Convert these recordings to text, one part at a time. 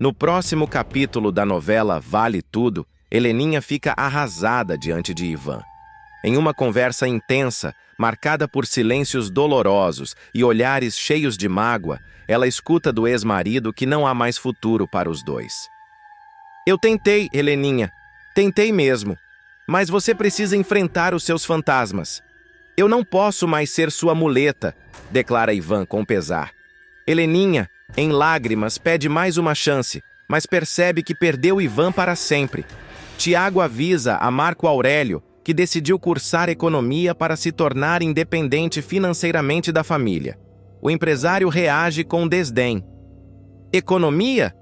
No próximo capítulo da novela Vale Tudo, Heleninha fica arrasada diante de Ivan. Em uma conversa intensa, marcada por silêncios dolorosos e olhares cheios de mágoa, ela escuta do ex-marido que não há mais futuro para os dois. Eu tentei, Heleninha. Tentei mesmo. Mas você precisa enfrentar os seus fantasmas. Eu não posso mais ser sua muleta, declara Ivan com pesar. Heleninha, em lágrimas, pede mais uma chance, mas percebe que perdeu Ivan para sempre. Tiago avisa a Marco Aurélio que decidiu cursar economia para se tornar independente financeiramente da família. O empresário reage com desdém. Economia?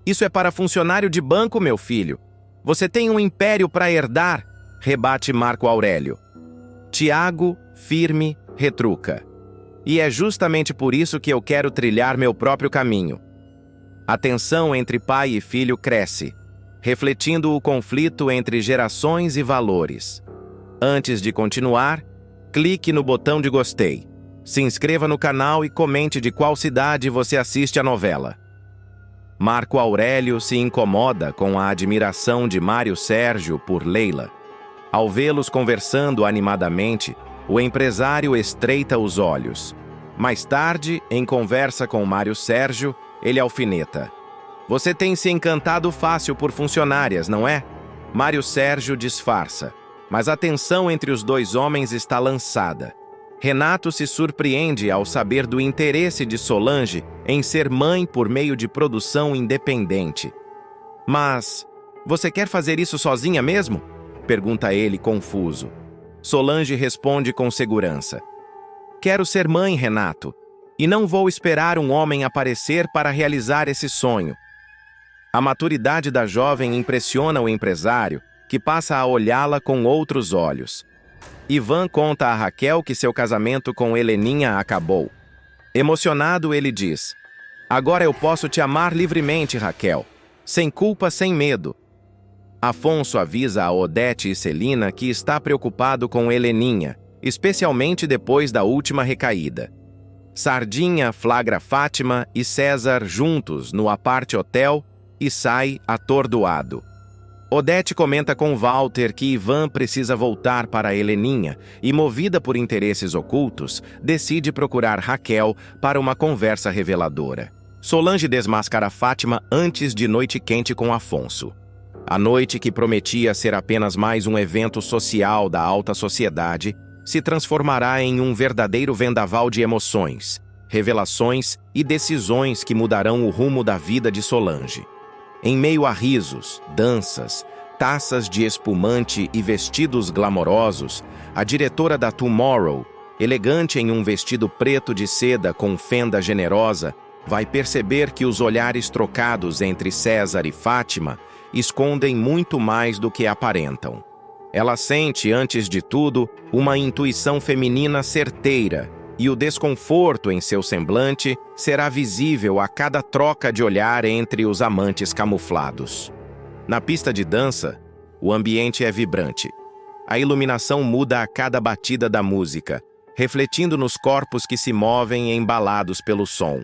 Isso é para funcionário de banco, meu filho. Você tem um império para herdar, rebate Marco Aurélio. Tiago, firme, retruca. E é justamente por isso que eu quero trilhar meu próprio caminho. A tensão entre pai e filho cresce, refletindo o conflito entre gerações e valores. Antes de continuar, clique no botão de gostei. Se inscreva no canal e comente de qual cidade você assiste a novela. Marco Aurélio se incomoda com a admiração de Mário Sérgio por Leila. Ao vê-los conversando animadamente, o empresário estreita os olhos. Mais tarde, em conversa com Mário Sérgio, ele alfineta. Você tem se encantado fácil por funcionárias, não é? Mário Sérgio disfarça, mas a tensão entre os dois homens está lançada. Renato se surpreende ao saber do interesse de Solange em ser mãe por meio de produção independente. Mas, você quer fazer isso sozinha mesmo? Pergunta ele, confuso. Solange responde com segurança. Quero ser mãe, Renato, e não vou esperar um homem aparecer para realizar esse sonho. A maturidade da jovem impressiona o empresário, que passa a olhá-la com outros olhos. Ivan conta a Raquel que seu casamento com Heleninha acabou. Emocionado, ele diz: Agora eu posso te amar livremente, Raquel. Sem culpa, sem medo. Afonso avisa a Odete e Celina que está preocupado com Heleninha, especialmente depois da última recaída. Sardinha flagra Fátima e César juntos no aparte hotel e sai atordoado. Odete comenta com Walter que Ivan precisa voltar para Heleninha e, movida por interesses ocultos, decide procurar Raquel para uma conversa reveladora. Solange desmascara Fátima antes de noite quente com Afonso. A noite, que prometia ser apenas mais um evento social da alta sociedade, se transformará em um verdadeiro vendaval de emoções, revelações e decisões que mudarão o rumo da vida de Solange. Em meio a risos, danças, taças de espumante e vestidos glamourosos, a diretora da Tomorrow, elegante em um vestido preto de seda com fenda generosa, vai perceber que os olhares trocados entre César e Fátima escondem muito mais do que aparentam. Ela sente, antes de tudo, uma intuição feminina certeira, e o desconforto em seu semblante será visível a cada troca de olhar entre os amantes camuflados. Na pista de dança, o ambiente é vibrante. A iluminação muda a cada batida da música, refletindo nos corpos que se movem embalados pelo som.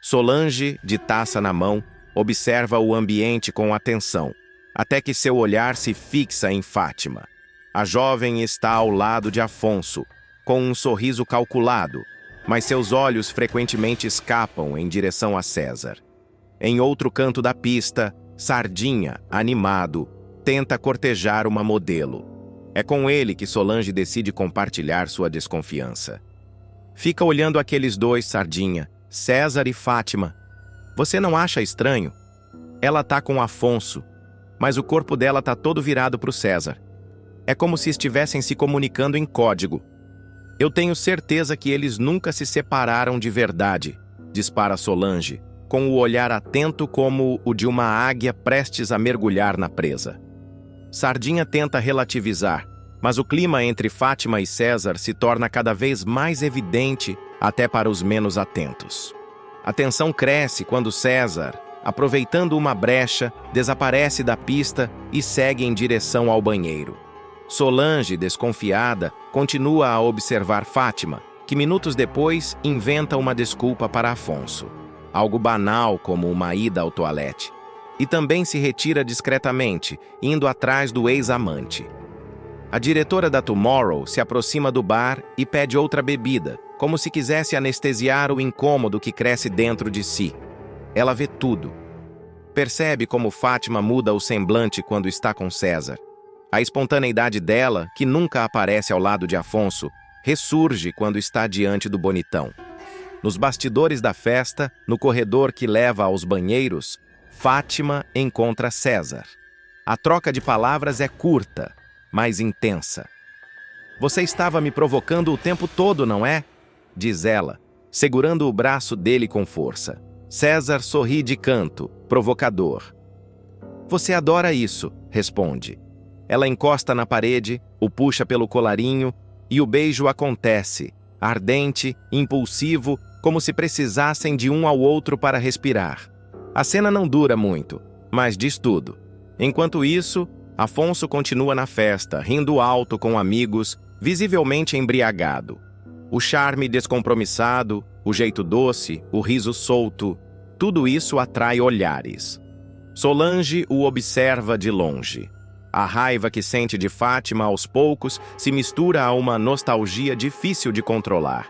Solange, de taça na mão, observa o ambiente com atenção, até que seu olhar se fixa em Fátima. A jovem está ao lado de Afonso, com um sorriso calculado, mas seus olhos frequentemente escapam em direção a César. Em outro canto da pista, Sardinha, animado, tenta cortejar uma modelo. É com ele que Solange decide compartilhar sua desconfiança. Fica olhando aqueles dois, Sardinha, César e Fátima. Você não acha estranho? Ela tá com Afonso, mas o corpo dela tá todo virado pro César. É como se estivessem se comunicando em código. Eu tenho certeza que eles nunca se separaram de verdade, dispara Solange, com o olhar atento como o de uma águia prestes a mergulhar na presa. Sardinha tenta relativizar, mas o clima entre Fátima e César se torna cada vez mais evidente até para os menos atentos. A tensão cresce quando César, aproveitando uma brecha, desaparece da pista e segue em direção ao banheiro. Solange, desconfiada, continua a observar Fátima, que minutos depois inventa uma desculpa para Afonso. algo banal como uma ida ao toalete, e também se retira discretamente, indo atrás do ex-amante. A diretora da Tomorrow se aproxima do bar e pede outra bebida, como se quisesse anestesiar o incômodo que cresce dentro de si. Ela vê tudo. Percebe como Fátima muda o semblante quando está com César. A espontaneidade dela, que nunca aparece ao lado de Afonso, ressurge quando está diante do bonitão. Nos bastidores da festa, no corredor que leva aos banheiros, Fátima encontra César. A troca de palavras é curta, mas intensa. "Você estava me provocando o tempo todo, não é?" diz ela, segurando o braço dele com força. César sorri de canto, provocador. "Você adora isso", responde. Ela encosta na parede, o puxa pelo colarinho e o beijo acontece, ardente, impulsivo, como se precisassem de um ao outro para respirar. A cena não dura muito, mas diz tudo. Enquanto isso, Afonso continua na festa, rindo alto com amigos, visivelmente embriagado. O charme descompromissado, o jeito doce, o riso solto, tudo isso atrai olhares. Solange o observa de longe. A raiva que sente de Fátima aos poucos se mistura a uma nostalgia difícil de controlar.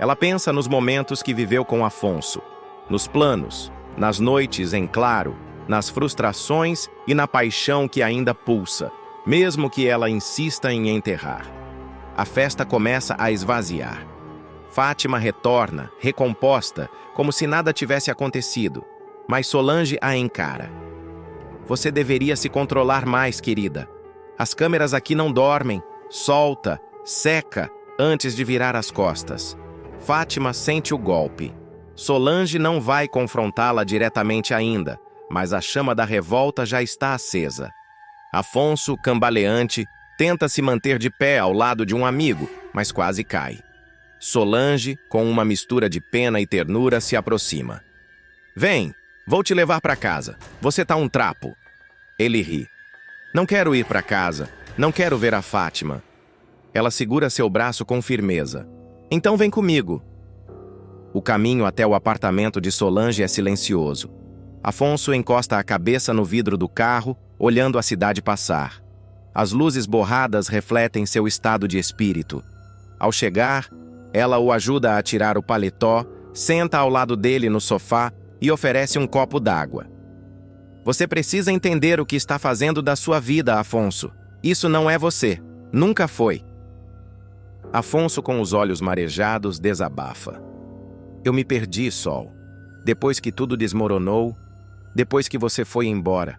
Ela pensa nos momentos que viveu com Afonso, nos planos, nas noites em claro, nas frustrações e na paixão que ainda pulsa, mesmo que ela insista em enterrar. A festa começa a esvaziar. Fátima retorna, recomposta, como se nada tivesse acontecido, mas Solange a encara. "Você deveria se controlar mais, querida. As câmeras aqui não dormem. Solta, seca, antes de virar as costas." Fátima sente o golpe. Solange não vai confrontá-la diretamente ainda, mas a chama da revolta já está acesa. Afonso, cambaleante, tenta se manter de pé ao lado de um amigo, mas quase cai. Solange, com uma mistura de pena e ternura, se aproxima. "Vem, vou te levar para casa. Você tá um trapo." Ele ri. "Não quero ir para casa. Não quero ver a Fátima." Ela segura seu braço com firmeza. "Então vem comigo." O caminho até o apartamento de Solange é silencioso. Afonso encosta a cabeça no vidro do carro, olhando a cidade passar. As luzes borradas refletem seu estado de espírito. Ao chegar, ela o ajuda a tirar o paletó, senta ao lado dele no sofá e oferece um copo d'água. "Você precisa entender o que está fazendo da sua vida, Afonso. Isso não é você. Nunca foi." Afonso, com os olhos marejados, desabafa. "Eu me perdi, Sol. Depois que tudo desmoronou, depois que você foi embora.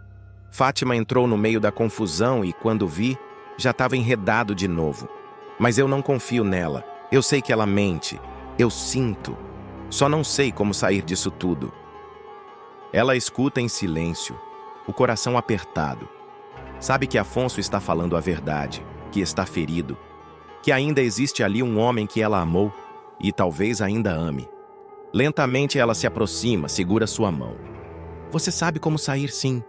Fátima entrou no meio da confusão e, quando vi, já estava enredado de novo. Mas eu não confio nela. Eu sei que ela mente. Eu sinto. Só não sei como sair disso tudo." Ela escuta em silêncio, o coração apertado. Sabe que Afonso está falando a verdade, que está ferido, que ainda existe ali um homem que ela amou e talvez ainda ame. Lentamente ela se aproxima, segura sua mão. "Você sabe como sair, sim.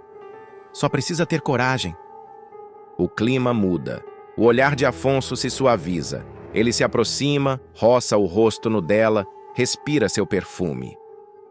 Só precisa ter coragem." O clima muda. O olhar de Afonso se suaviza. Ele se aproxima, roça o rosto no dela, respira seu perfume.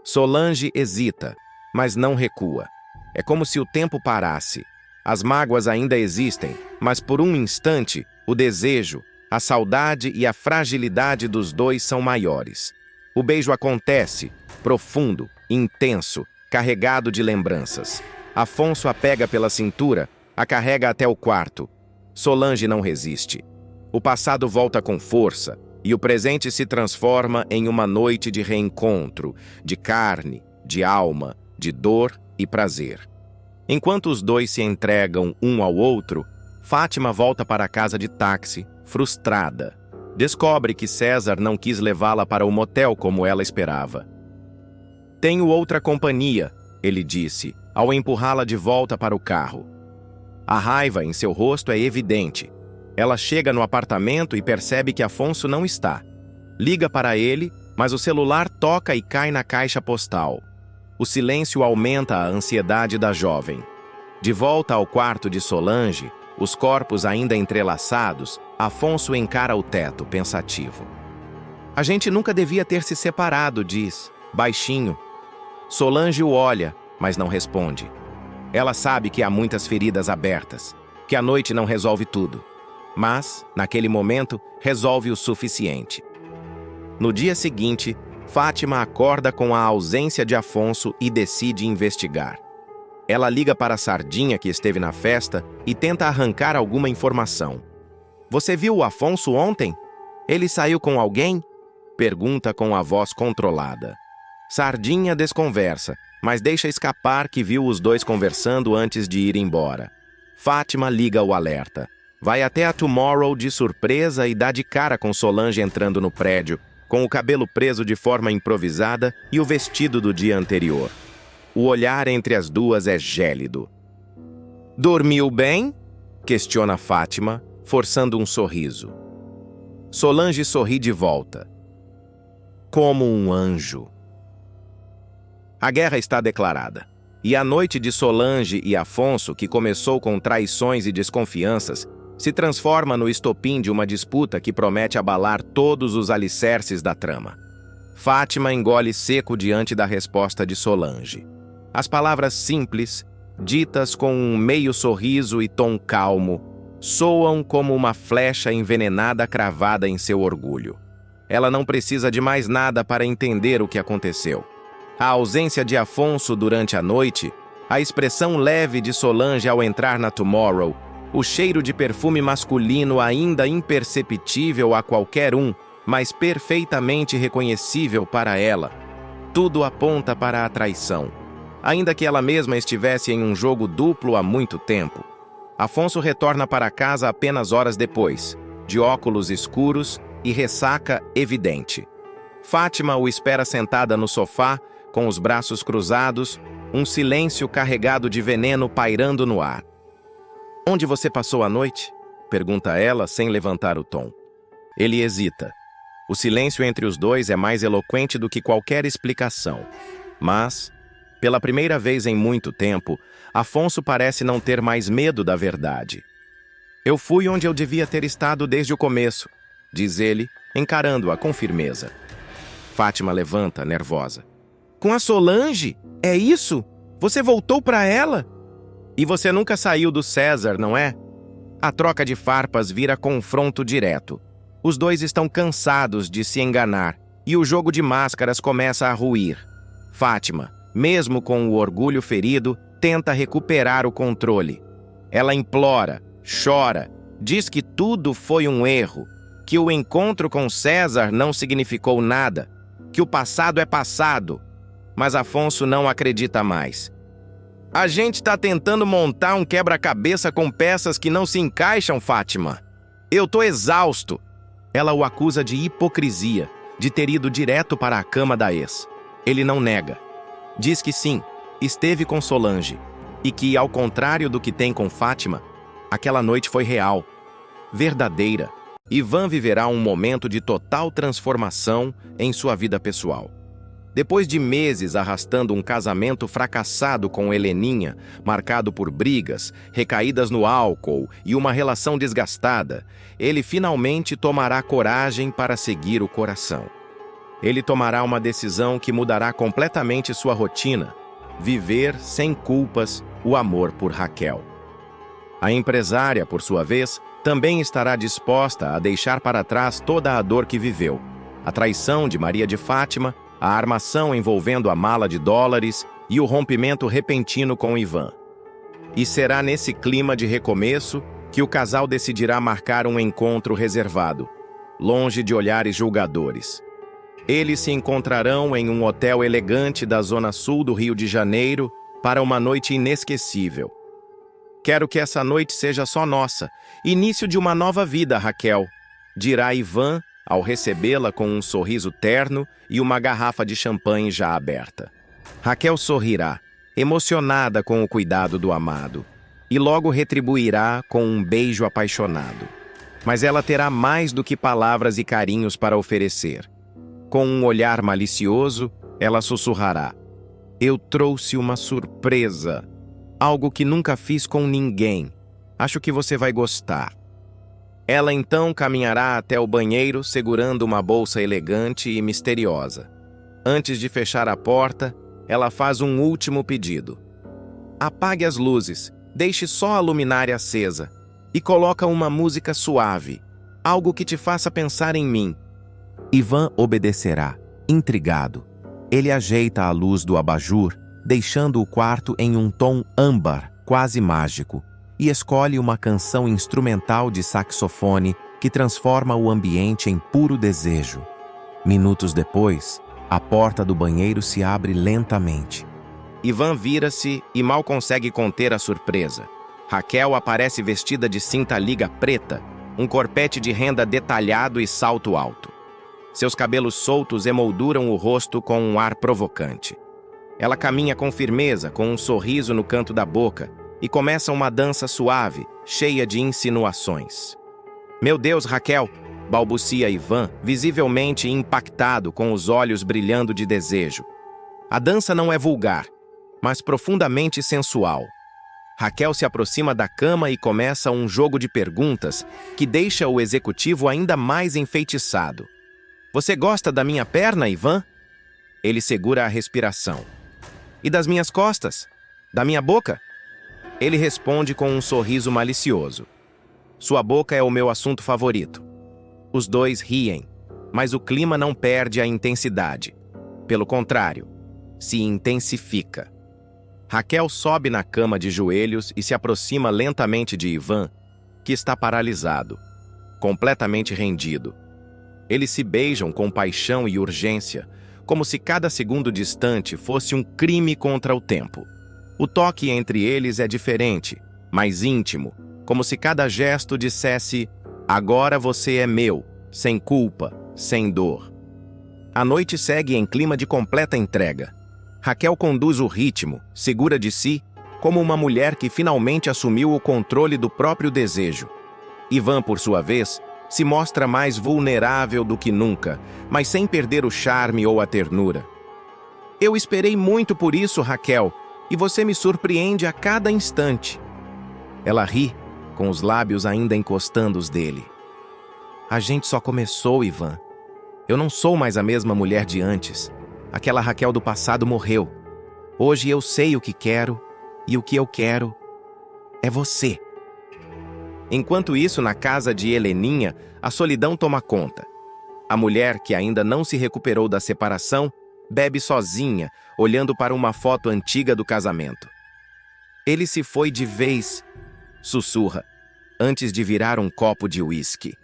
Solange hesita, mas não recua. É como se o tempo parasse. As mágoas ainda existem, mas por um instante, o desejo, a saudade e a fragilidade dos dois são maiores. O beijo acontece, profundo, intenso, carregado de lembranças. Afonso a pega pela cintura, a carrega até o quarto. Solange não resiste. O passado volta com força, e o presente se transforma em uma noite de reencontro, de carne, de alma, de dor e prazer. Enquanto os dois se entregam um ao outro, Fátima volta para a casa de táxi, frustrada. Descobre que César não quis levá-la para o motel como ela esperava. "Tenho outra companhia", ele disse, ao empurrá-la de volta para o carro. A raiva em seu rosto é evidente. Ela chega no apartamento e percebe que Afonso não está. Liga para ele, mas o celular toca e cai na caixa postal. O silêncio aumenta a ansiedade da jovem. De volta ao quarto de Solange, os corpos ainda entrelaçados, Afonso encara o teto, pensativo. "A gente nunca devia ter se separado", diz, baixinho. Solange o olha, mas não responde. Ela sabe que há muitas feridas abertas, que a noite não resolve tudo. Mas, naquele momento, resolve o suficiente. No dia seguinte, Fátima acorda com a ausência de Afonso e decide investigar. Ela liga para a Sardinha que esteve na festa e tenta arrancar alguma informação. "Você viu o Afonso ontem? Ele saiu com alguém?" Pergunta com a voz controlada. Sardinha desconversa, mas deixa escapar que viu os dois conversando antes de ir embora. Fátima liga o alerta. Vai até a Tomorrow de surpresa e dá de cara com Solange entrando no prédio, com o cabelo preso de forma improvisada e o vestido do dia anterior. O olhar entre as duas é gélido. "Dormiu bem?" questiona Fátima, forçando um sorriso. Solange sorri de volta. "Como um anjo." A guerra está declarada. E a noite de Solange e Afonso, que começou com traições e desconfianças, se transforma no estopim de uma disputa que promete abalar todos os alicerces da trama. Fátima engole seco diante da resposta de Solange. As palavras simples, ditas com um meio sorriso e tom calmo, soam como uma flecha envenenada cravada em seu orgulho. Ela não precisa de mais nada para entender o que aconteceu. A ausência de Afonso durante a noite, a expressão leve de Solange ao entrar na Tomorrow, o cheiro de perfume masculino ainda imperceptível a qualquer um, mas perfeitamente reconhecível para ela. Tudo aponta para a traição. Ainda que ela mesma estivesse em um jogo duplo há muito tempo. Afonso retorna para casa apenas horas depois, de óculos escuros e ressaca evidente. Fátima o espera sentada no sofá, com os braços cruzados, um silêncio carregado de veneno pairando no ar. "Onde você passou a noite?" pergunta ela, sem levantar o tom. Ele hesita. O silêncio entre os dois é mais eloquente do que qualquer explicação. Mas, pela primeira vez em muito tempo, Afonso parece não ter mais medo da verdade. "Eu fui onde eu devia ter estado desde o começo", diz ele, encarando-a com firmeza. Fátima levanta, nervosa. "Com a Solange? É isso? Você voltou para ela? E você nunca saiu do César, não é?" A troca de farpas vira confronto direto. Os dois estão cansados de se enganar e o jogo de máscaras começa a ruir. Fátima, mesmo com o orgulho ferido, tenta recuperar o controle. Ela implora, chora, diz que tudo foi um erro, que o encontro com César não significou nada, que o passado é passado. Mas Afonso não acredita mais. "A gente está tentando montar um quebra-cabeça com peças que não se encaixam, Fátima. Eu tô exausto." Ela o acusa de hipocrisia, de ter ido direto para a cama da ex. Ele não nega. Diz que sim, esteve com Solange, e que, ao contrário do que tem com Fátima, aquela noite foi real, verdadeira. Ivan viverá um momento de total transformação em sua vida pessoal. Depois de meses arrastando um casamento fracassado com Heleninha, marcado por brigas, recaídas no álcool e uma relação desgastada, ele finalmente tomará coragem para seguir o coração. Ele tomará uma decisão que mudará completamente sua rotina, viver sem culpas o amor por Raquel. A empresária, por sua vez, também estará disposta a deixar para trás toda a dor que viveu, a traição de Maria de Fátima, a armação envolvendo a mala de dólares e o rompimento repentino com Ivan. E será nesse clima de recomeço que o casal decidirá marcar um encontro reservado, longe de olhares julgadores. Eles se encontrarão em um hotel elegante da zona sul do Rio de Janeiro para uma noite inesquecível. "Quero que essa noite seja só nossa, início de uma nova vida, Raquel", dirá Ivan ao recebê-la com um sorriso terno e uma garrafa de champanhe já aberta. Raquel sorrirá, emocionada com o cuidado do amado, e logo retribuirá com um beijo apaixonado. Mas ela terá mais do que palavras e carinhos para oferecer. Com um olhar malicioso, ela sussurrará: "Eu trouxe uma surpresa, algo que nunca fiz com ninguém. Acho que você vai gostar." Ela então caminhará até o banheiro segurando uma bolsa elegante e misteriosa. Antes de fechar a porta, ela faz um último pedido. Apague as luzes, deixe só a luminária acesa e coloca uma música suave, algo que te faça pensar em mim. Ivan obedecerá, intrigado. Ele ajeita a luz do abajur, deixando o quarto em um tom âmbar, quase mágico, e escolhe uma canção instrumental de saxofone que transforma o ambiente em puro desejo. Minutos depois, a porta do banheiro se abre lentamente. Ivan vira-se e mal consegue conter a surpresa. Raquel aparece vestida de cinta-liga preta, um corpete de renda detalhado e salto alto. Seus cabelos soltos emolduram o rosto com um ar provocante. Ela caminha com firmeza, com um sorriso no canto da boca, e começa uma dança suave, cheia de insinuações. Meu Deus, Raquel! Balbucia Ivan, visivelmente impactado, com os olhos brilhando de desejo. A dança não é vulgar, mas profundamente sensual. Raquel se aproxima da cama e começa um jogo de perguntas que deixa o executivo ainda mais enfeitiçado. Você gosta da minha perna, Ivan? Ele segura a respiração. E das minhas costas? Da minha boca? Ele responde com um sorriso malicioso. Sua boca é o meu assunto favorito. Os dois riem, mas o clima não perde a intensidade. Pelo contrário, se intensifica. Raquel sobe na cama de joelhos e se aproxima lentamente de Ivan, que está paralisado, completamente rendido. Eles se beijam com paixão e urgência, como se cada segundo distante fosse um crime contra o tempo. O toque entre eles é diferente, mais íntimo, como se cada gesto dissesse: agora você é meu, sem culpa, sem dor. A noite segue em clima de completa entrega. Raquel conduz o ritmo, segura de si, como uma mulher que finalmente assumiu o controle do próprio desejo. Ivan, por sua vez, se mostra mais vulnerável do que nunca, mas sem perder o charme ou a ternura. Eu esperei muito por isso, Raquel, e você me surpreende a cada instante. Ela ri, com os lábios ainda encostando os dele. A gente só começou, Ivan. Eu não sou mais a mesma mulher de antes. Aquela Raquel do passado morreu. Hoje eu sei o que quero, e o que eu quero é você. Enquanto isso, na casa de Heleninha, a solidão toma conta. A mulher, que ainda não se recuperou da separação, bebe sozinha, olhando para uma foto antiga do casamento. Ele se foi de vez, sussurra, antes de virar um copo de uísque.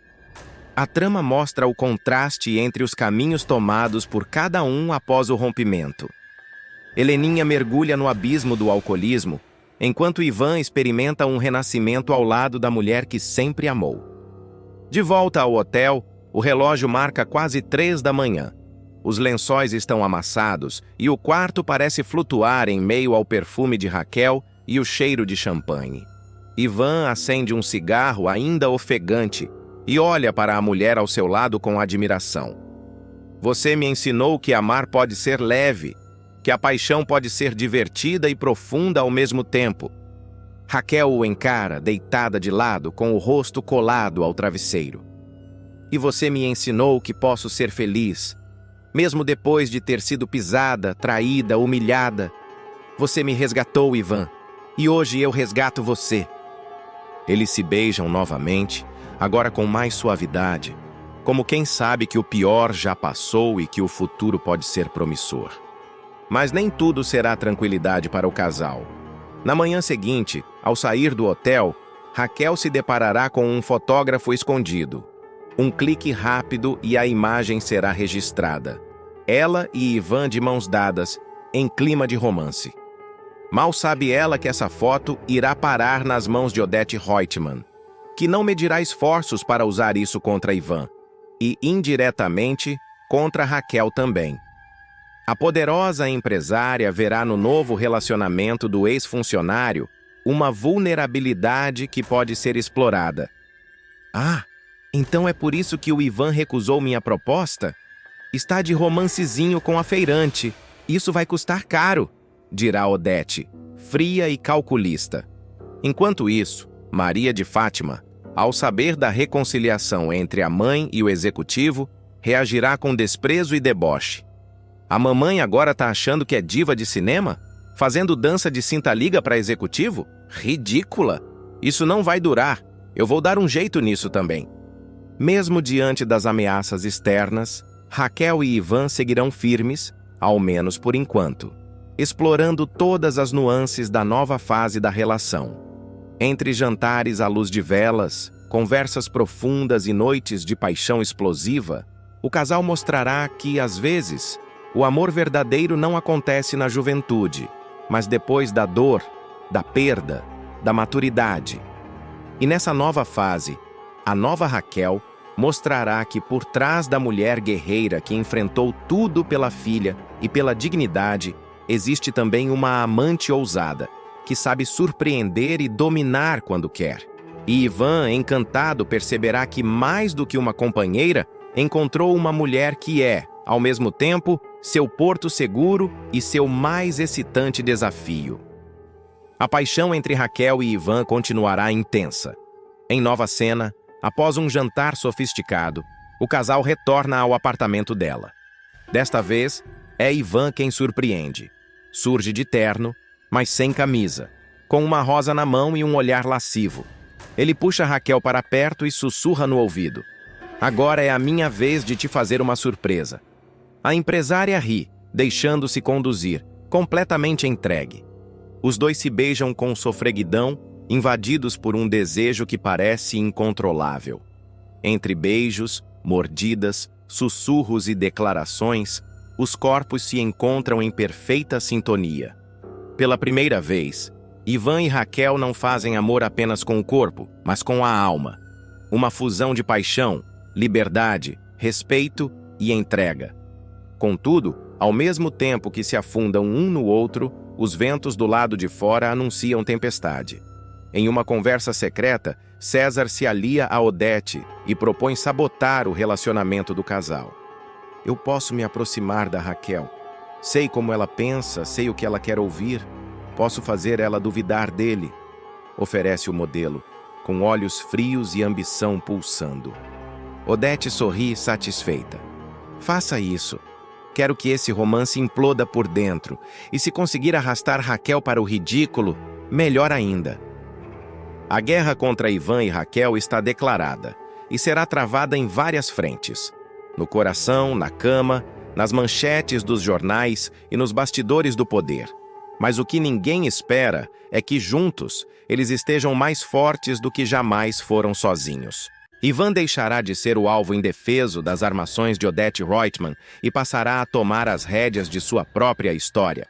A trama mostra o contraste entre os caminhos tomados por cada um após o rompimento. Heleninha mergulha no abismo do alcoolismo, enquanto Ivan experimenta um renascimento ao lado da mulher que sempre amou. De volta ao hotel, o relógio marca quase 3 da manhã. Os lençóis estão amassados e o quarto parece flutuar em meio ao perfume de Raquel e o cheiro de champanhe. Ivan acende um cigarro ainda ofegante e olha para a mulher ao seu lado com admiração. Você me ensinou que amar pode ser leve, que a paixão pode ser divertida e profunda ao mesmo tempo. Raquel o encara, deitada de lado, com o rosto colado ao travesseiro. E você me ensinou que posso ser feliz, mesmo depois de ter sido pisada, traída, humilhada. Você me resgatou, Ivan, e hoje eu resgato você. Eles se beijam novamente, agora com mais suavidade, como quem sabe que o pior já passou e que o futuro pode ser promissor. Mas nem tudo será tranquilidade para o casal. Na manhã seguinte, ao sair do hotel, Raquel se deparará com um fotógrafo escondido. Um clique rápido e a imagem será registrada. Ela e Ivan de mãos dadas, em clima de romance. Mal sabe ela que essa foto irá parar nas mãos de Odete Reutemann, que não medirá esforços para usar isso contra Ivan, e, indiretamente, contra Raquel também. A poderosa empresária verá no novo relacionamento do ex-funcionário uma vulnerabilidade que pode ser explorada. Ah, então é por isso que o Ivan recusou minha proposta? Está de romancezinho com a feirante. Isso vai custar caro, dirá Odete, fria e calculista. Enquanto isso, Maria de Fátima, ao saber da reconciliação entre a mãe e o executivo, reagirá com desprezo e deboche. A mamãe agora tá achando que é diva de cinema? Fazendo dança de cinta-liga para executivo? Ridícula! Isso não vai durar. Eu vou dar um jeito nisso também. Mesmo diante das ameaças externas, Raquel e Ivan seguirão firmes, ao menos por enquanto, explorando todas as nuances da nova fase da relação. Entre jantares à luz de velas, conversas profundas e noites de paixão explosiva, o casal mostrará que, às vezes, o amor verdadeiro não acontece na juventude, mas depois da dor, da perda, da maturidade. E nessa nova fase, a nova Raquel mostrará que por trás da mulher guerreira que enfrentou tudo pela filha e pela dignidade, existe também uma amante ousada, que sabe surpreender e dominar quando quer. E Ivan, encantado, perceberá que mais do que uma companheira, encontrou uma mulher que é, ao mesmo tempo, seu porto seguro e seu mais excitante desafio. A paixão entre Raquel e Ivan continuará intensa. Em nova cena, após um jantar sofisticado, o casal retorna ao apartamento dela. Desta vez, é Ivan quem surpreende. Surge de terno, mas sem camisa, com uma rosa na mão e um olhar lascivo. Ele puxa Raquel para perto e sussurra no ouvido: "Agora é a minha vez de te fazer uma surpresa." A empresária ri, deixando-se conduzir, completamente entregue. Os dois se beijam com sofreguidão, invadidos por um desejo que parece incontrolável. Entre beijos, mordidas, sussurros e declarações, os corpos se encontram em perfeita sintonia. Pela primeira vez, Ivan e Raquel não fazem amor apenas com o corpo, mas com a alma. Uma fusão de paixão, liberdade, respeito e entrega. Contudo, ao mesmo tempo que se afundam um no outro, os ventos do lado de fora anunciam tempestade. Em uma conversa secreta, César se alia a Odete e propõe sabotar o relacionamento do casal. "Eu posso me aproximar da Raquel. Sei como ela pensa, sei o que ela quer ouvir. Posso fazer ela duvidar dele", oferece o modelo, com olhos frios e ambição pulsando. Odete sorri satisfeita. "Faça isso. Quero que esse romance imploda por dentro, e se conseguir arrastar Raquel para o ridículo, melhor ainda." A guerra contra Ivan e Raquel está declarada, e será travada em várias frentes. No coração, na cama, nas manchetes dos jornais e nos bastidores do poder. Mas o que ninguém espera é que, juntos, eles estejam mais fortes do que jamais foram sozinhos. Ivan deixará de ser o alvo indefeso das armações de Odete Roitman e passará a tomar as rédeas de sua própria história.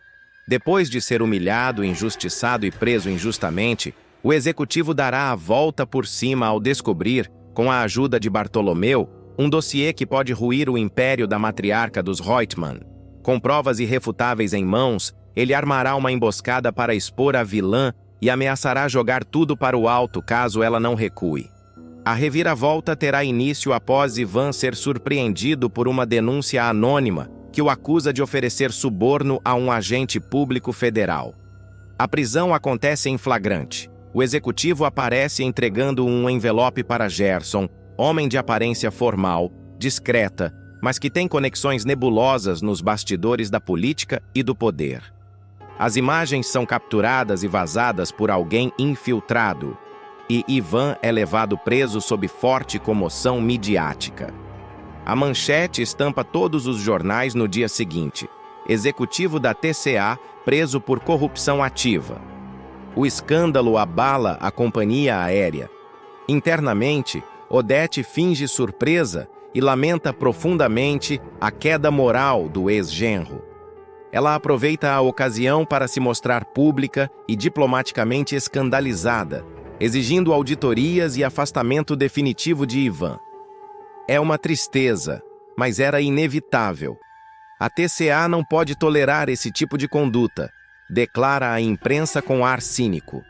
Depois de ser humilhado, injustiçado e preso injustamente, o executivo dará a volta por cima ao descobrir, com a ajuda de Bartolomeu, um dossiê que pode ruir o império da matriarca dos Roitman. Com provas irrefutáveis em mãos, ele armará uma emboscada para expor a vilã e ameaçará jogar tudo para o alto caso ela não recue. A reviravolta terá início após Ivan ser surpreendido por uma denúncia anônima que o acusa de oferecer suborno a um agente público federal. A prisão acontece em flagrante. O executivo aparece entregando um envelope para Gerson, homem de aparência formal, discreta, mas que tem conexões nebulosas nos bastidores da política e do poder. As imagens são capturadas e vazadas por alguém infiltrado, e Ivan é levado preso sob forte comoção midiática. A manchete estampa todos os jornais no dia seguinte: executivo da TCA preso por corrupção ativa. O escândalo abala a companhia aérea. Internamente, Odete finge surpresa e lamenta profundamente a queda moral do ex-genro. Ela aproveita a ocasião para se mostrar pública e diplomaticamente escandalizada, exigindo auditorias e afastamento definitivo de Ivan. É uma tristeza, mas era inevitável. A TCA não pode tolerar esse tipo de conduta, declara a imprensa com ar cínico.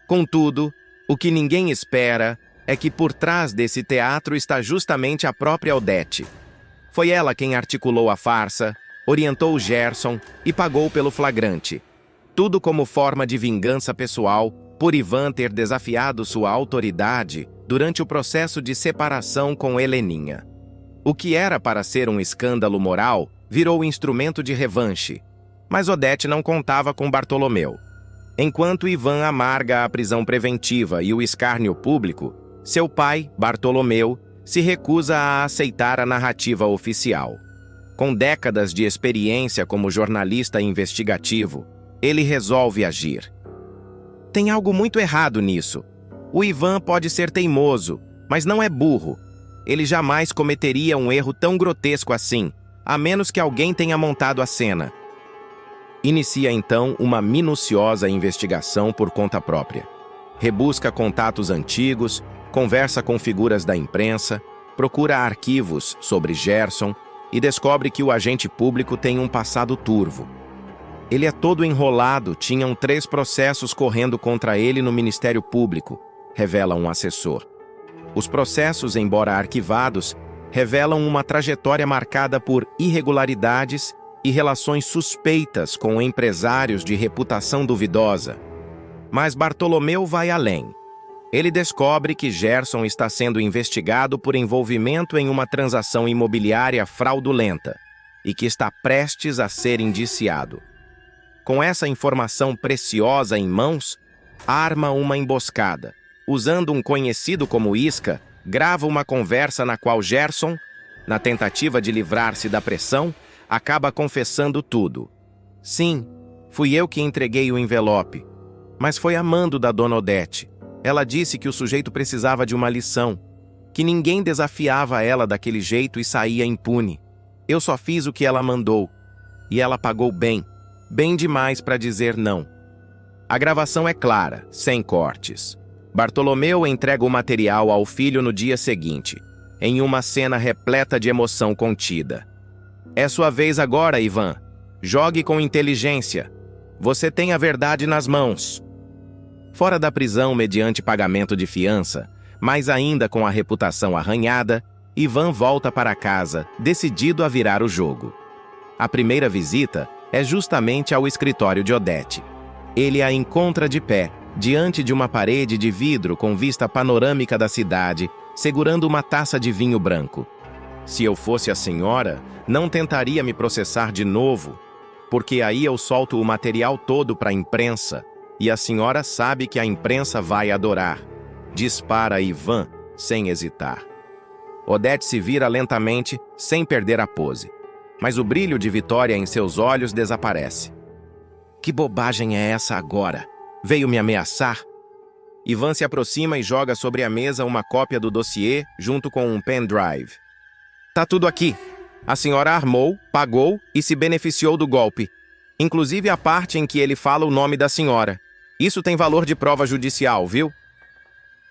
Contudo, o que ninguém espera é que por trás desse teatro está justamente a própria Odete. Foi ela quem articulou a farsa, orientou Gerson e pagou pelo flagrante. Tudo como forma de vingança pessoal por Ivan ter desafiado sua autoridade durante o processo de separação com Heleninha. O que era para ser um escândalo moral virou instrumento de revanche. Mas Odete não contava com Bartolomeu. Enquanto Ivan amarga a prisão preventiva e o escárnio público, seu pai, Bartolomeu, se recusa a aceitar a narrativa oficial. Com décadas de experiência como jornalista investigativo, ele resolve agir. Tem algo muito errado nisso. O Ivan pode ser teimoso, mas não é burro. Ele jamais cometeria um erro tão grotesco assim, a menos que alguém tenha montado a cena. Inicia então uma minuciosa investigação por conta própria. Rebusca contatos antigos, conversa com figuras da imprensa, procura arquivos sobre Gerson e descobre que o agente público tem um passado turvo. Ele é todo enrolado, tinham 3 processos correndo contra ele no Ministério Público, revela um assessor. Os processos, embora arquivados, revelam uma trajetória marcada por irregularidades e relações suspeitas com empresários de reputação duvidosa. Mas Bartolomeu vai além. Ele descobre que Gerson está sendo investigado por envolvimento em uma transação imobiliária fraudulenta e que está prestes a ser indiciado. Com essa informação preciosa em mãos, arma uma emboscada. Usando um conhecido como Isca, grava uma conversa na qual Gerson, na tentativa de livrar-se da pressão, acaba confessando tudo. Sim, fui eu que entreguei o envelope, mas foi a mando da dona Odete. Ela disse que o sujeito precisava de uma lição, que ninguém desafiava ela daquele jeito e saía impune. Eu só fiz o que ela mandou, e ela pagou bem, bem demais para dizer não. A gravação é clara, sem cortes. Bartolomeu entrega o material ao filho no dia seguinte, em uma cena repleta de emoção contida. É sua vez agora, Ivan. Jogue com inteligência. Você tem a verdade nas mãos. Fora da prisão mediante pagamento de fiança, mas ainda com a reputação arranhada, Ivan volta para casa, decidido a virar o jogo. A primeira visita é justamente ao escritório de Odete. Ele a encontra de pé, diante de uma parede de vidro com vista panorâmica da cidade, segurando uma taça de vinho branco. Se eu fosse a senhora, não tentaria me processar de novo, porque aí eu solto o material todo para a imprensa, e a senhora sabe que a imprensa vai adorar. Dispara Ivan, sem hesitar. Odete se vira lentamente, sem perder a pose. Mas o brilho de vitória em seus olhos desaparece. Que bobagem é essa agora? Veio me ameaçar? Ivan se aproxima e joga sobre a mesa uma cópia do dossiê, junto com um pendrive. Tá tudo aqui. A senhora armou, pagou e se beneficiou do golpe. Inclusive a parte em que ele fala o nome da senhora. Isso tem valor de prova judicial, viu?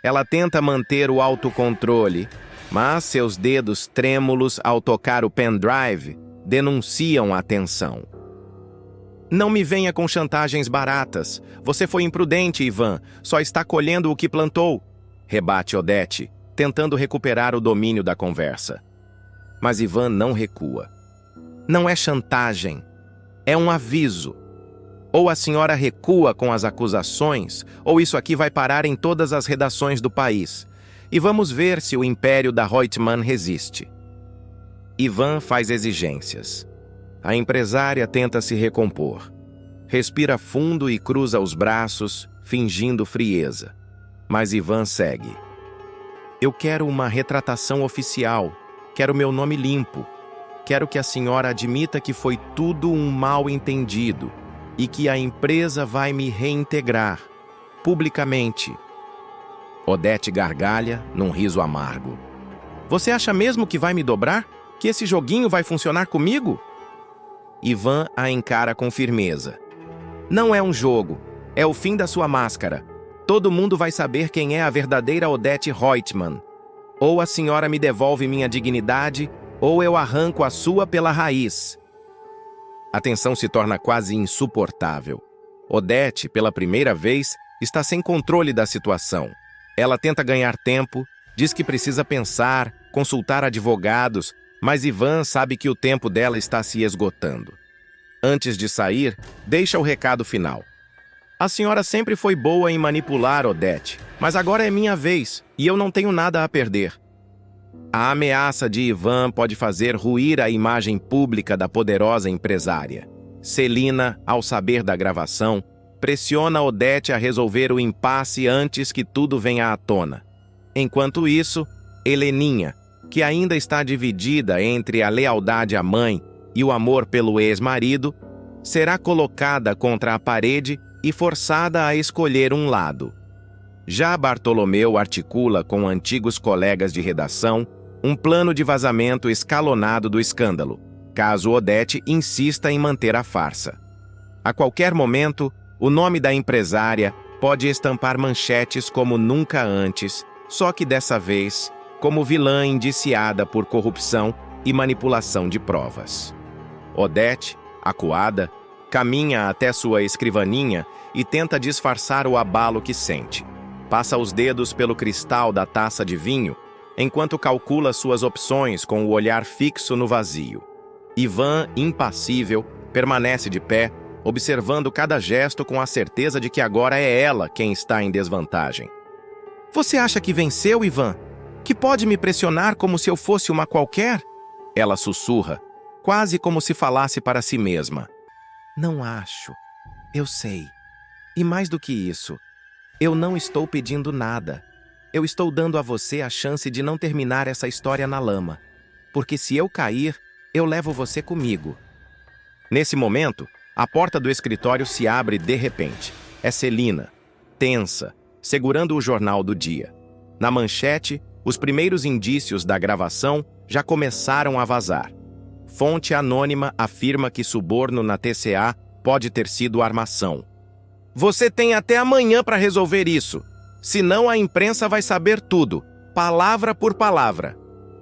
Ela tenta manter o autocontrole, mas seus dedos trêmulos ao tocar o pendrive denunciam a tensão. Não me venha com chantagens baratas. Você foi imprudente, Ivan. Só está colhendo o que plantou, rebate Odete, tentando recuperar o domínio da conversa. Mas Ivan não recua. Não é chantagem. É um aviso. Ou a senhora recua com as acusações, ou isso aqui vai parar em todas as redações do país. E vamos ver se o império da Reutemann resiste. Ivan faz exigências. A empresária tenta se recompor. Respira fundo e cruza os braços, fingindo frieza. Mas Ivan segue. Eu quero uma retratação oficial. Quero meu nome limpo. Quero que a senhora admita que foi tudo um mal-entendido e que a empresa vai me reintegrar, publicamente. Odete gargalha, num riso amargo. Você acha mesmo que vai me dobrar? Que esse joguinho vai funcionar comigo? Ivan a encara com firmeza. Não é um jogo, é o fim da sua máscara. Todo mundo vai saber quem é a verdadeira Odete Reutemann. Ou a senhora me devolve minha dignidade, ou eu arranco a sua pela raiz. A tensão se torna quase insuportável. Odete, pela primeira vez, está sem controle da situação. Ela tenta ganhar tempo, diz que precisa pensar, consultar advogados, mas Ivan sabe que o tempo dela está se esgotando. Antes de sair, deixa o recado final. A senhora sempre foi boa em manipular, Odete, mas agora é minha vez e eu não tenho nada a perder. A ameaça de Ivan pode fazer ruir a imagem pública da poderosa empresária. Celina, ao saber da gravação, pressiona Odete a resolver o impasse antes que tudo venha à tona. Enquanto isso, Heleninha, que ainda está dividida entre a lealdade à mãe e o amor pelo ex-marido, será colocada contra a parede e forçada a escolher um lado. Já Bartolomeu articula com antigos colegas de redação um plano de vazamento escalonado do escândalo, caso Odete insista em manter a farsa. A qualquer momento, o nome da empresária pode estampar manchetes como nunca antes, só que dessa vez, como vilã indiciada por corrupção e manipulação de provas. Odete, acuada, caminha até sua escrivaninha e tenta disfarçar o abalo que sente. Passa os dedos pelo cristal da taça de vinho, enquanto calcula suas opções com o olhar fixo no vazio. Ivan, impassível, permanece de pé, observando cada gesto com a certeza de que agora é ela quem está em desvantagem. "Você acha que venceu, Ivan? Que pode me pressionar como se eu fosse uma qualquer?" Ela sussurra, quase como se falasse para si mesma. "Não acho. Eu sei. E mais do que isso, eu não estou pedindo nada. Eu estou dando a você a chance de não terminar essa história na lama. Porque se eu cair, eu levo você comigo." Nesse momento, a porta do escritório se abre de repente. É Celina, tensa, segurando o jornal do dia. Na manchete, os primeiros indícios da gravação já começaram a vazar. Fonte anônima afirma que suborno na TCA pode ter sido armação. "Você tem até amanhã para resolver isso. Senão a imprensa vai saber tudo, palavra por palavra."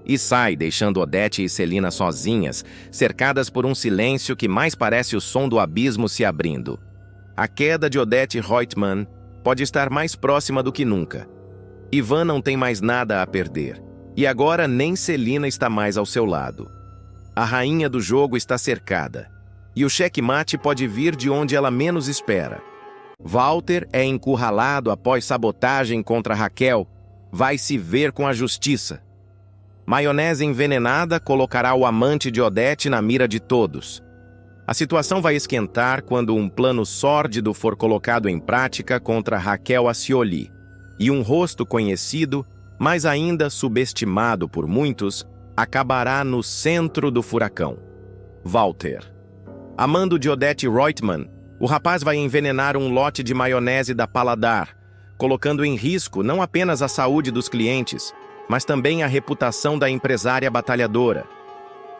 E sai, deixando Odete e Celina sozinhas, cercadas por um silêncio que mais parece o som do abismo se abrindo. A queda de Odete Reutemann pode estar mais próxima do que nunca. Ivan não tem mais nada a perder, e agora nem Celina está mais ao seu lado. A rainha do jogo está cercada, e o checkmate pode vir de onde ela menos espera. Walter é encurralado após sabotagem contra Raquel, vai se ver com a justiça. Maionese envenenada colocará o amante de Odete na mira de todos. A situação vai esquentar quando um plano sórdido for colocado em prática contra Raquel Ascioli, e um rosto conhecido, mas ainda subestimado por muitos, acabará no centro do furacão. Walter. Amando de Odete Reutemann, o rapaz vai envenenar um lote de maionese da Paladar, colocando em risco não apenas a saúde dos clientes, mas também a reputação da empresária batalhadora.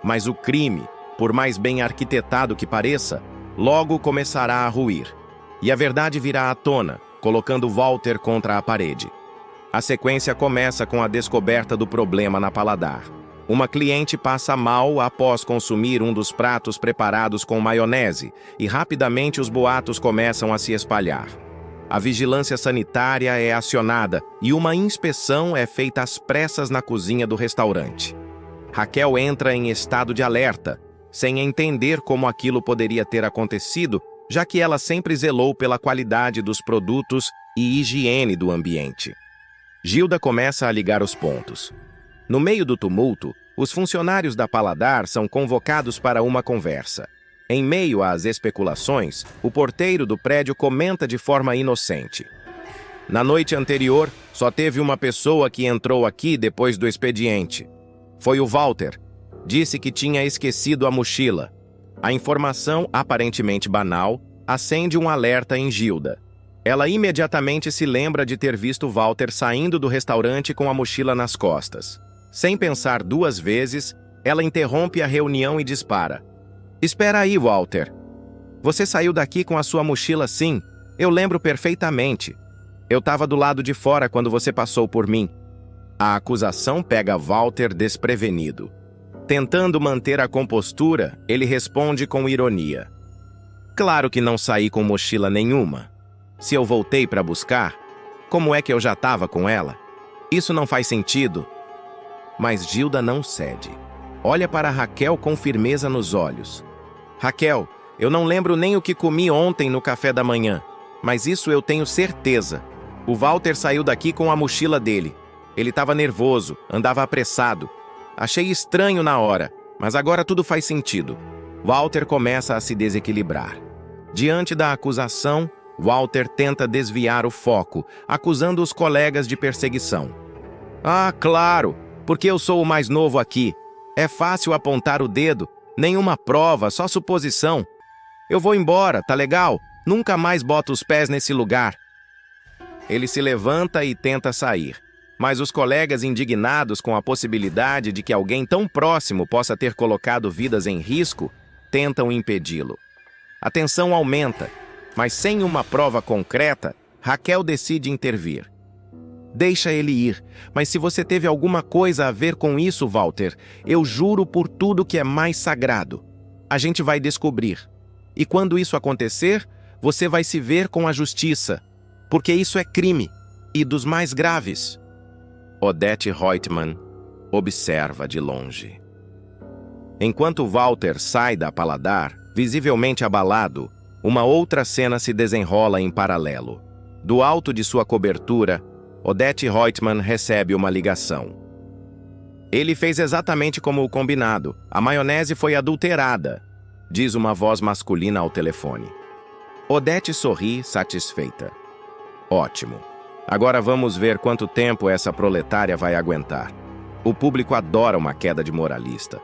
Mas o crime, por mais bem arquitetado que pareça, logo começará a ruir. E a verdade virá à tona, colocando Walter contra a parede. A sequência começa com a descoberta do problema na Paladar. Uma cliente passa mal após consumir um dos pratos preparados com maionese, e rapidamente os boatos começam a se espalhar. A vigilância sanitária é acionada e uma inspeção é feita às pressas na cozinha do restaurante. Raquel entra em estado de alerta, sem entender como aquilo poderia ter acontecido, já que ela sempre zelou pela qualidade dos produtos e higiene do ambiente. Gilda começa a ligar os pontos. No meio do tumulto, os funcionários da Paladar são convocados para uma conversa. Em meio às especulações, o porteiro do prédio comenta de forma inocente: "Na noite anterior, só teve uma pessoa que entrou aqui depois do expediente. Foi o Walter. Disse que tinha esquecido a mochila." A informação, aparentemente banal, acende um alerta em Gilda. Ela imediatamente se lembra de ter visto Walter saindo do restaurante com a mochila nas costas. Sem pensar duas vezes, ela interrompe a reunião e dispara: "Espera aí, Walter. Você saiu daqui com a sua mochila, sim. Eu lembro perfeitamente. Eu estava do lado de fora quando você passou por mim." A acusação pega Walter desprevenido. Tentando manter a compostura, ele responde com ironia: "Claro que não saí com mochila nenhuma. Se eu voltei para buscar, como é que eu já estava com ela? Isso não faz sentido." Mas Gilda não cede. Olha para Raquel com firmeza nos olhos. "Raquel, eu não lembro nem o que comi ontem no café da manhã, mas isso eu tenho certeza. O Walter saiu daqui com a mochila dele. Ele estava nervoso, andava apressado. Achei estranho na hora, mas agora tudo faz sentido. Walter começa a se desequilibrar. Diante da acusação, Walter tenta desviar o foco, acusando os colegas de perseguição. Ah, claro, porque eu sou o mais novo aqui. É fácil apontar o dedo, nenhuma prova, só suposição. Eu vou embora, tá legal? Nunca mais boto os pés nesse lugar. Ele se levanta e tenta sair, mas os colegas, indignados com a possibilidade de que alguém tão próximo possa ter colocado vidas em risco, tentam impedi-lo. A tensão aumenta, mas sem uma prova concreta, Raquel decide intervir. Deixa ele ir, mas se você teve alguma coisa a ver com isso, Walter, eu juro por tudo que é mais sagrado. A gente vai descobrir. E quando isso acontecer, você vai se ver com a justiça, porque isso é crime, e dos mais graves. Odette Reutemann observa de longe. Enquanto Walter sai da Paladar, visivelmente abalado, uma outra cena se desenrola em paralelo. Do alto de sua cobertura, Odette Reutemann recebe uma ligação. Ele fez exatamente como o combinado. A maionese foi adulterada, diz uma voz masculina ao telefone. Odette sorri, satisfeita. Ótimo. Agora vamos ver quanto tempo essa proletária vai aguentar. O público adora uma queda de moralista.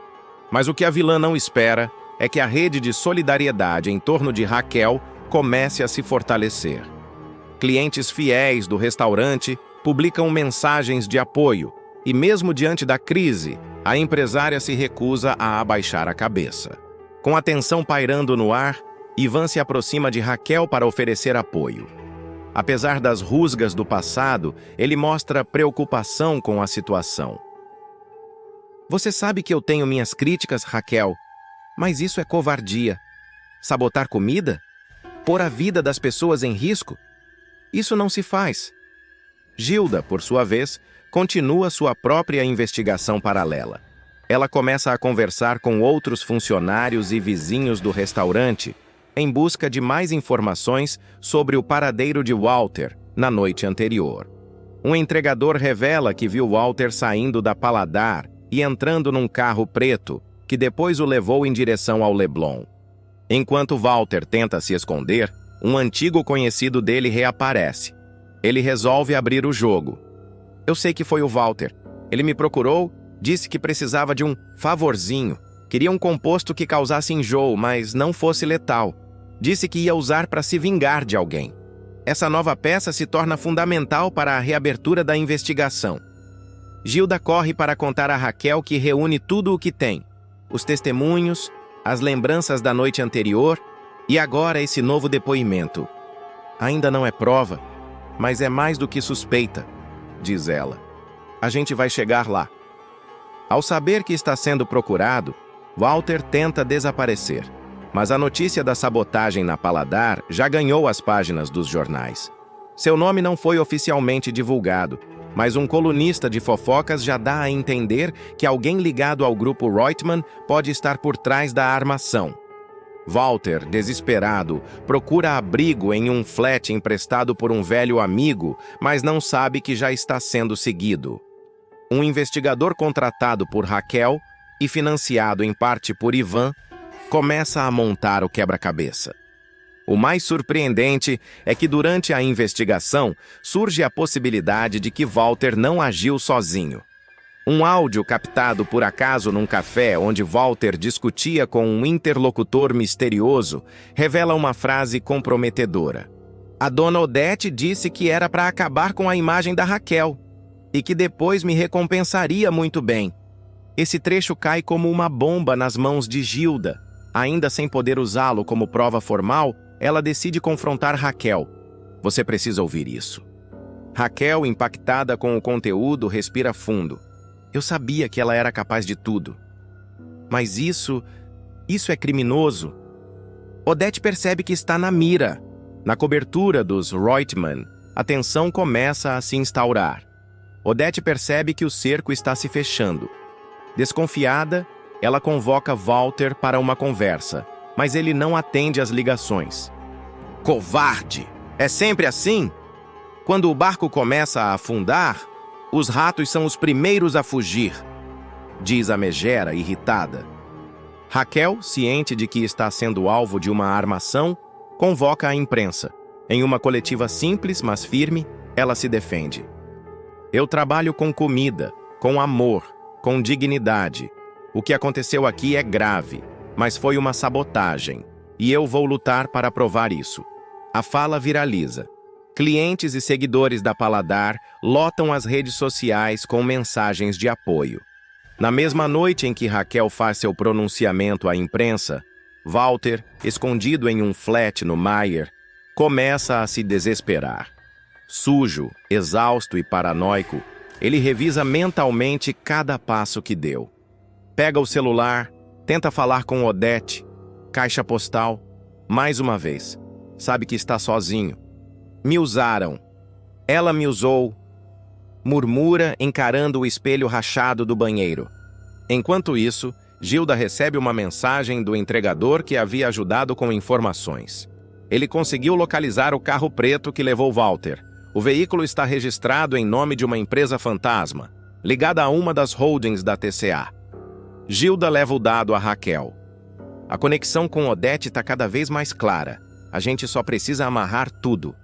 Mas o que a vilã não espera é que a rede de solidariedade em torno de Raquel comece a se fortalecer. Clientes fiéis do restaurante publicam mensagens de apoio, e mesmo diante da crise, a empresária se recusa a abaixar a cabeça. Com a tensão pairando no ar, Ivan se aproxima de Raquel para oferecer apoio. Apesar das rusgas do passado, ele mostra preocupação com a situação. Você sabe que eu tenho minhas críticas, Raquel, mas isso é covardia. Sabotar comida? Pôr a vida das pessoas em risco? Isso não se faz. Gilda, por sua vez, continua sua própria investigação paralela. Ela começa a conversar com outros funcionários e vizinhos do restaurante em busca de mais informações sobre o paradeiro de Walter na noite anterior. Um entregador revela que viu Walter saindo da Paladar e entrando num carro preto, que depois o levou em direção ao Leblon. Enquanto Walter tenta se esconder, um antigo conhecido dele reaparece. Ele resolve abrir o jogo. Eu sei que foi o Walter. Ele me procurou, disse que precisava de um favorzinho. Queria um composto que causasse enjoo, mas não fosse letal. Disse que ia usar para se vingar de alguém. Essa nova peça se torna fundamental para a reabertura da investigação. Gilda corre para contar a Raquel que reúne tudo o que tem. Os testemunhos, as lembranças da noite anterior e agora esse novo depoimento. Ainda não é prova, mas é mais do que suspeita, diz ela. A gente vai chegar lá. Ao saber que está sendo procurado, Walter tenta desaparecer. Mas a notícia da sabotagem na Paladar já ganhou as páginas dos jornais. Seu nome não foi oficialmente divulgado, mas um colunista de fofocas já dá a entender que alguém ligado ao grupo Reutemann pode estar por trás da armação. Walter, desesperado, procura abrigo em um flat emprestado por um velho amigo, mas não sabe que já está sendo seguido. Um investigador contratado por Raquel e financiado em parte por Ivan começa a montar o quebra-cabeça. O mais surpreendente é que durante a investigação surge a possibilidade de que Walter não agiu sozinho. Um áudio captado por acaso num café onde Walter discutia com um interlocutor misterioso revela uma frase comprometedora. A dona Odette disse que era para acabar com a imagem da Raquel e que depois me recompensaria muito bem. Esse trecho cai como uma bomba nas mãos de Gilda. Ainda sem poder usá-lo como prova formal, ela decide confrontar Raquel. Você precisa ouvir isso. Raquel, impactada com o conteúdo, respira fundo. Eu sabia que ela era capaz de tudo. Mas isso é criminoso. Odette percebe que está na mira. Na cobertura dos Reutemann, a tensão começa a se instaurar. Odette percebe que o cerco está se fechando. Desconfiada, ela convoca Walter para uma conversa, mas ele não atende às ligações. Covarde! É sempre assim? Quando o barco começa a afundar, Os ratos são os primeiros a fugir, diz a megera, irritada. Raquel, ciente de que está sendo alvo de uma armação, convoca a imprensa. Em uma coletiva simples, mas firme, ela se defende. Eu trabalho com comida, com amor, com dignidade. O que aconteceu aqui é grave, mas foi uma sabotagem, e eu vou lutar para provar isso. A fala viraliza. Clientes e seguidores da Paladar lotam as redes sociais com mensagens de apoio. Na mesma noite em que Raquel faz seu pronunciamento à imprensa, Walter, escondido em um flat no Maier, começa a se desesperar. Sujo, exausto e paranoico, ele revisa mentalmente cada passo que deu. Pega o celular, tenta falar com Odete, caixa postal, mais uma vez. Sabe que está sozinho. Me usaram. Ela me usou. Murmura, encarando o espelho rachado do banheiro. Enquanto isso, Gilda recebe uma mensagem do entregador que havia ajudado com informações. Ele conseguiu localizar o carro preto que levou Walter. O veículo está registrado em nome de uma empresa fantasma, ligada a uma das holdings da TCA. Gilda leva o dado a Raquel. A conexão com Odete está cada vez mais clara. A gente só precisa amarrar tudo.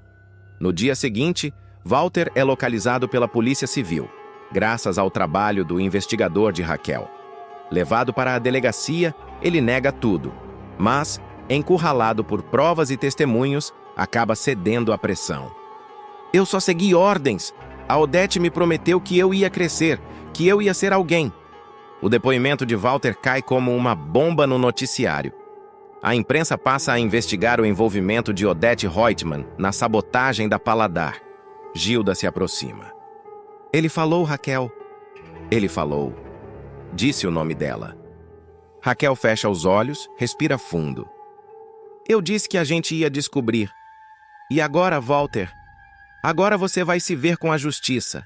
No dia seguinte, Walter é localizado pela Polícia Civil, graças ao trabalho do investigador de Raquel. Levado para a delegacia, ele nega tudo, mas, encurralado por provas e testemunhos, acaba cedendo à pressão. Eu só segui ordens. A Odete me prometeu que eu ia crescer, que eu ia ser alguém. O depoimento de Walter cai como uma bomba no noticiário. A imprensa passa a investigar o envolvimento de Odete Reutemann na sabotagem da Paladar. Gilda se aproxima. Ele falou, Raquel. Ele falou. Disse o nome dela. Raquel fecha os olhos, respira fundo. Eu disse que a gente ia descobrir. E agora, Walter? Agora você vai se ver com a justiça.